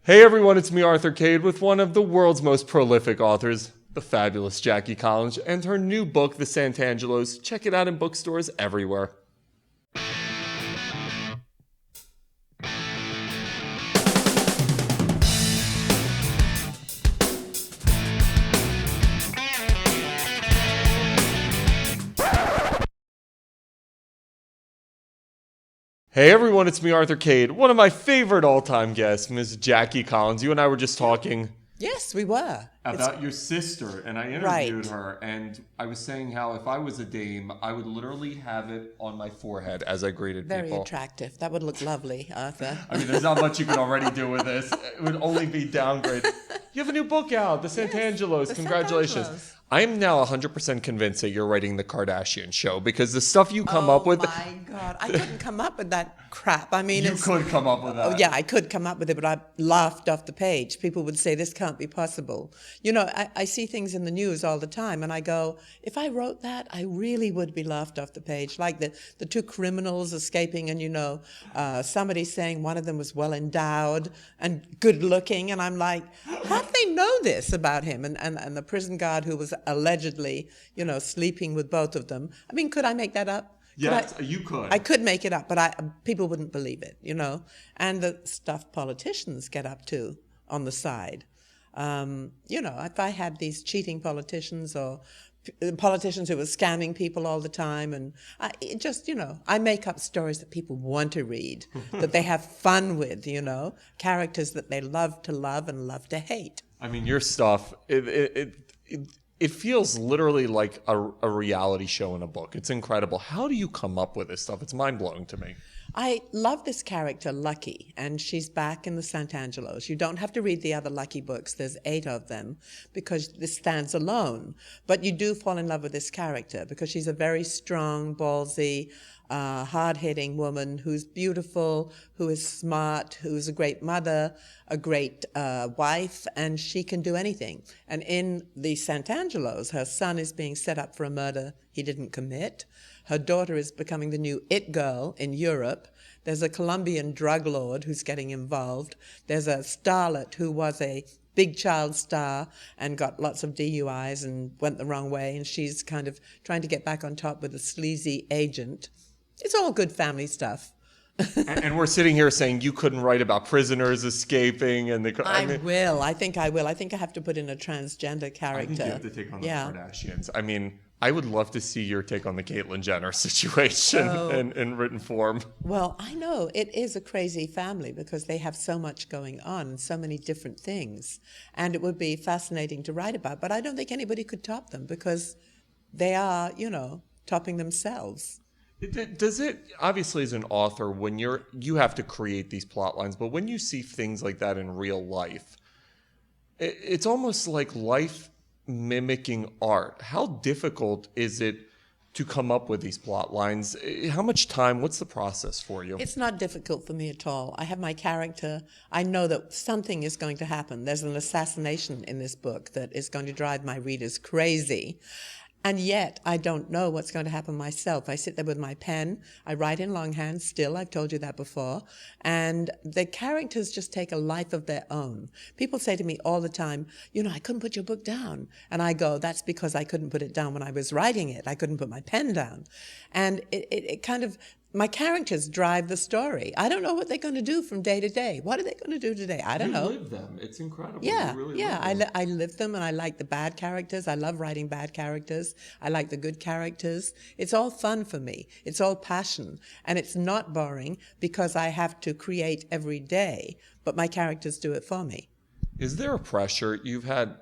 Hey everyone, it's me, Arthur Kade, with one of the world's most prolific authors, the fabulous Jackie Collins, and her new book, The Santangelos. Check it out in bookstores everywhere. Hey everyone, it's me, Arthur Kade, one of my favorite all-time guests, Ms. Jackie Collins. You and I were just talking Yes, we were. about your sister, and I interviewed her, and I was saying how if I was a dame, I would literally have it on my forehead as I greeted Very people. attractive. That would look lovely, Arthur. I mean, there's not much you can already do with this. It would only be downgrade. You have a new book out, The Santangelos. The Congratulations. Santangelos. I'm now 100% convinced that you're writing the Kardashian show because the stuff you come up with. Oh my God. I couldn't come up with that crap. I mean, You could come up with that. Oh, yeah, I could come up with it, but I laughed off the page. People would say, this can't be possible. You know, I see things in the news all the time, and I go, if I wrote that, I really would be laughed off the page. Like the two criminals escaping, and, you know, somebody saying one of them was well endowed and good looking, and I'm like, how do they know this about him? And the prison guard who was allegedly, you know, sleeping with both of them. I mean, could I make that up? Yes, you could. I could make it up, but people wouldn't believe it, you know. And the stuff politicians get up to on the side. You know, if I had these cheating politicians or politicians who were scamming people all the time, and you know, I make up stories that people want to read, that they have fun with, you know, characters that they love to love and love to hate. I mean, your stuff, it feels literally like a reality show in a book. It's incredible. How do you come up with this stuff? It's mind-blowing to me. I love this character, Lucky, and she's back in the Santangelos. You don't have to read the other Lucky books. There's 8 of them because this stands alone. But you do fall in love with this character because she's a very strong, ballsy, hard-hitting woman who's beautiful, who is smart, who's a great mother, a great wife, and she can do anything. And in the Santangelos, her son is being set up for a murder he didn't commit. Her daughter is becoming the new it girl in Europe. There's a Colombian drug lord who's getting involved. There's a starlet who was a big child star and got lots of DUIs and went the wrong way, and she's kind of trying to get back on top with a sleazy agent. It's all good family stuff. And we're sitting here saying you couldn't write about prisoners escaping and I will. I think I will. I think I have to put in a transgender character. I think you have to take on the Kardashians. I mean, I would love to see your take on the Caitlyn Jenner situation in written form. Well, I know it is a crazy family because they have so much going on, so many different things. And it would be fascinating to write about. But I don't think anybody could top them because they are, you know, topping themselves. Does it, obviously as an author, when you have to create these plot lines, but when you see things like that in real life, it's almost like life mimicking art. How difficult is it to come up with these plot lines? How much time, what's the process for you? It's not difficult for me at all. I have my character. I know that something is going to happen. There's an assassination in this book that is going to drive my readers crazy. And yet, I don't know what's going to happen myself. I sit there with my pen. I write in longhand still. I've told you that before. And the characters just take a life of their own. People say to me all the time, you know, I couldn't put your book down. And I go, that's because I couldn't put it down when I was writing it. I couldn't put my pen down. And it kind of, my characters drive the story. I don't know what they're going to do from day to day. What are they going to do today? I don't know. You live them. It's incredible. Yeah, you really yeah. live them. I live them, and I like the bad characters. I love writing bad characters. I like the good characters. It's all fun for me. It's all passion. And it's not boring because I have to create every day, but my characters do it for me. Is there a pressure? You've had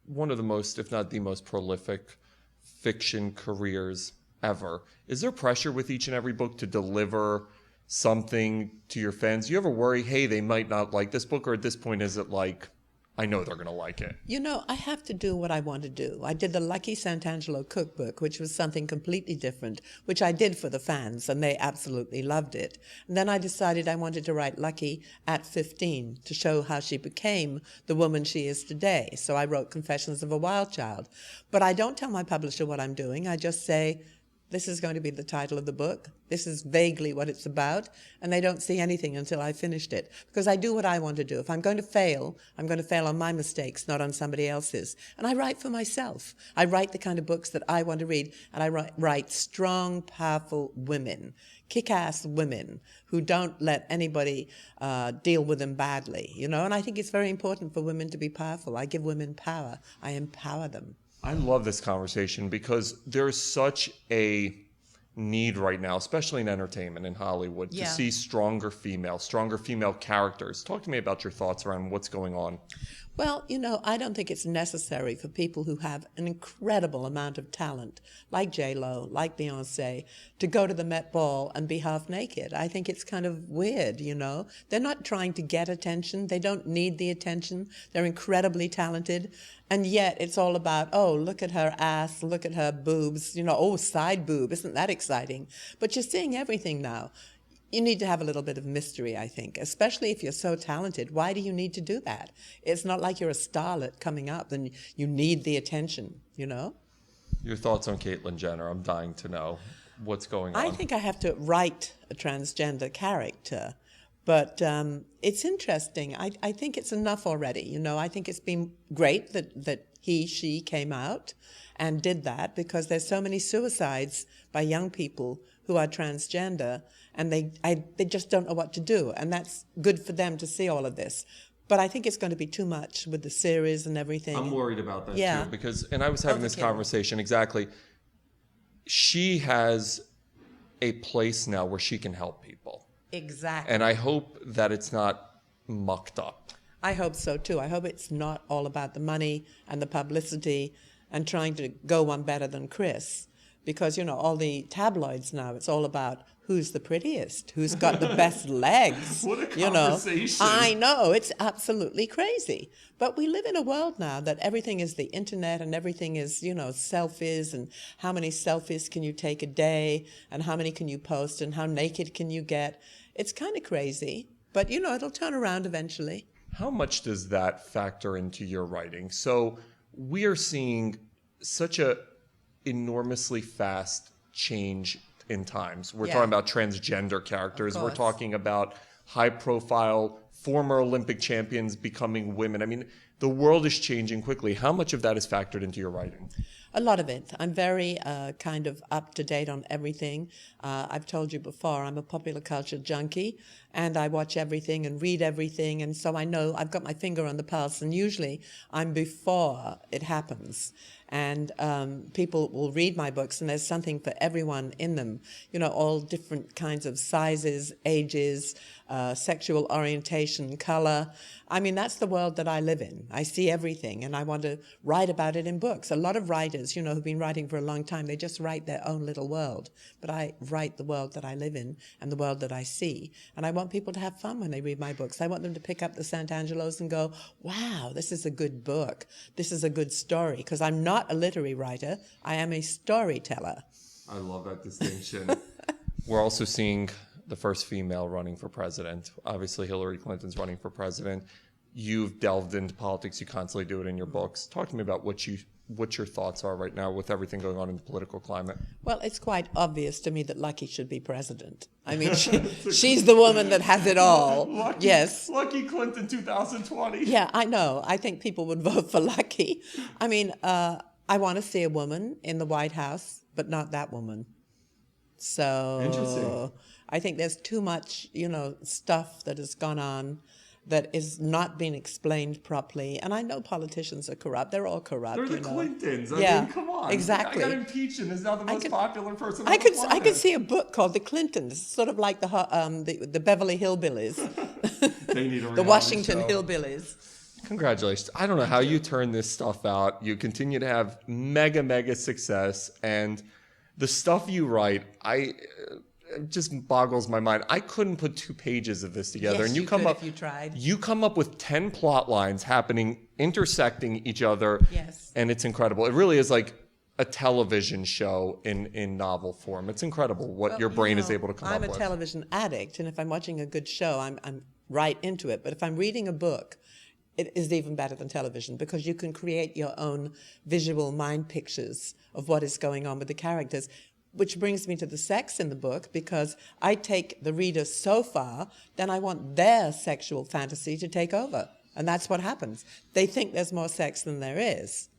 one of the most, if not the most prolific fiction careers ever. Is there pressure with each and every book to deliver something to your fans? Do you ever worry, hey, they might not like this book? Or at this point, is it like, I know they're going to like it? You know, I have to do what I want to do. I did the Lucky Santangelo cookbook, which was something completely different, which I did for the fans, and they absolutely loved it. And then I decided I wanted to write Lucky at 15 to show how she became the woman she is today. So I wrote Confessions of a Wild Child. But I don't tell my publisher what I'm doing. I just say, this is going to be the title of the book. This is vaguely what it's about. And they don't see anything until I finished it. Because I do what I want to do. If I'm going to fail, I'm going to fail on my mistakes, not on somebody else's. And I write for myself. I write the kind of books that I want to read. And I write strong, powerful women, kick-ass women who don't let anybody deal with them badly, you know. And I think it's very important for women to be powerful. I give women power. I empower them. I love this conversation because there's such a need right now, especially in entertainment in Hollywood, to see stronger female characters. Talk to me about your thoughts around what's going on. Well, you know, I don't think it's necessary for people who have an incredible amount of talent, like J-Lo, like Beyonce, to go to the Met Ball and be half naked. I think it's kind of weird, you know. They're not trying to get attention. They don't need the attention. They're incredibly talented. And yet it's all about, oh, look at her ass, look at her boobs, you know, oh, side boob, isn't that exciting? But you're seeing everything now. You need to have a little bit of mystery, I think, especially if you're so talented. Why do you need to do that? It's not like you're a starlet coming up and you need the attention, you know? Your thoughts on Caitlyn Jenner? I'm dying to know what's going on. I think I have to write a transgender character, but it's interesting. I think it's enough already, you know? I think it's been great that she came out and did that, because there's so many suicides by young people who are transgender, and they just don't know what to do. And that's good for them to see all of this. But I think it's going to be too much with the series and everything. I'm worried about that too, because, and I was having this conversation, exactly. She has a place now where she can help people. Exactly. And I hope that it's not mucked up. I hope so too. I hope it's not all about the money and the publicity and trying to go one better than Chris. Because, you know, all the tabloids now, it's all about who's the prettiest, who's got the best legs. What a you know, conversation. I know, it's absolutely crazy. But we live in a world now that everything is the internet and everything is, you know, selfies, and how many selfies can you take a day and how many can you post and how naked can you get. It's kind of crazy, but, you know, it'll turn around eventually. How much does that factor into your writing? So we are seeing such a enormously fast change in times. We're talking about transgender characters. We're talking about high-profile former Olympic champions becoming women. I mean, the world is changing quickly. How much of that is factored into your writing? A lot of it. I'm very kind of up to date on everything. I've told you before, I'm a popular culture junkie, and I watch everything and read everything, and so I know I've got my finger on the pulse, and usually I'm before it happens. And people will read my books, and there's something for everyone in them. You know, all different kinds of sizes, ages, sexual orientation, color. I mean, that's the world that I live in. I see everything, and I want to write about it in books. A lot of writers, you know, who've been writing for a long time, they just write their own little world. But I write the world that I live in and the world that I see. And I want people to have fun when they read my books. I want them to pick up the Santangelos and go, wow, this is a good book. This is a good story. Because I'm not a literary writer. I am a storyteller. I love that distinction. We're also seeing the first female running for president. Obviously, Hillary Clinton's running for president. You've delved into politics. You constantly do it in your books. Talk to me about what your thoughts are right now with everything going on in the political climate. Well, it's quite obvious to me that Lucky should be president. I mean, she's the woman that has it all. Lucky Clinton 2020. Yeah, I know. I think people would vote for Lucky. I mean, I want to see a woman in the White House, but not that woman. So interesting. I think there's too much, you know, stuff that has gone on that is not being explained properly. And I know politicians are corrupt. They're all corrupt. They're the Clintons. I mean, come on. Exactly. I got impeached and is now the most popular person on the planet. I could see a book called The Clintons, sort of like the Beverly Hillbillies. They need a the Washington show. Hillbillies. Congratulations. I don't know how you turn this stuff out. You continue to have mega success. And the stuff you write, it just boggles my mind. I couldn't put 2 pages of this together. Yes, and you could if you tried. You come up with 10 plot lines happening, intersecting each other. Yes. And it's incredible. It really is like a television show in novel form. It's incredible what your brain is able to come up with. I'm a television addict, and if I'm watching a good show, I'm right into it. But if I'm reading a book, it is even better than television, because you can create your own visual mind pictures of what is going on with the characters. which brings me to the sex in the book, because I take the reader so far, then I want their sexual fantasy to take over. And that's what happens. They think there's more sex than there is.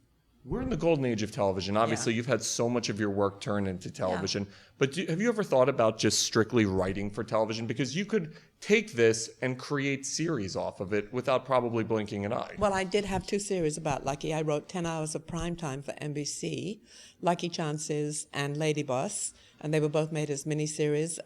We're in the golden age of television. Obviously, you've had so much of your work turned into television. But have you ever thought about just strictly writing for television? Because you could take this and create series off of it without probably blinking an eye. Well, I did have 2 series about Lucky. I wrote 10 Hours of Primetime for NBC, Lucky Chances and Lady Boss, and they were both made as miniseries.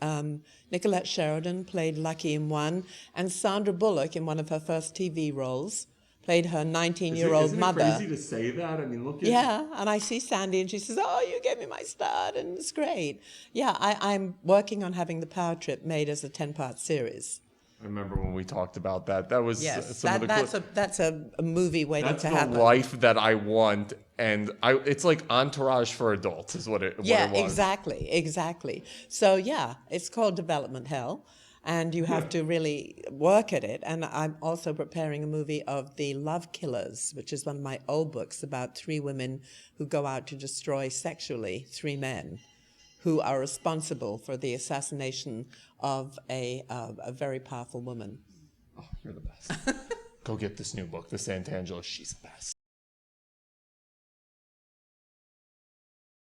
Nicolette Sheridan played Lucky in one, and Sandra Bullock, in one of her first TV roles, played her 19-year-old mother. Isn't it crazy to say that? I mean, look at Yeah, and I see Sandy, and she says, "Oh, you gave me my start," and it's great. Yeah, I'm working on having The Power Trip made as a 10-part series. I remember when we talked about that. That was That's a movie waiting that's to the happen. life that I want, and it's like Entourage for adults, is what it was. Exactly. So yeah, it's called Development Hell, and you have to really work at it. And I'm also preparing a movie of The Love Killers, which is one of my old books about 3 women who go out to destroy sexually 3 men who are responsible for the assassination of a very powerful woman. Oh, you're the best. Go get this new book, The Santangelos. She's the best.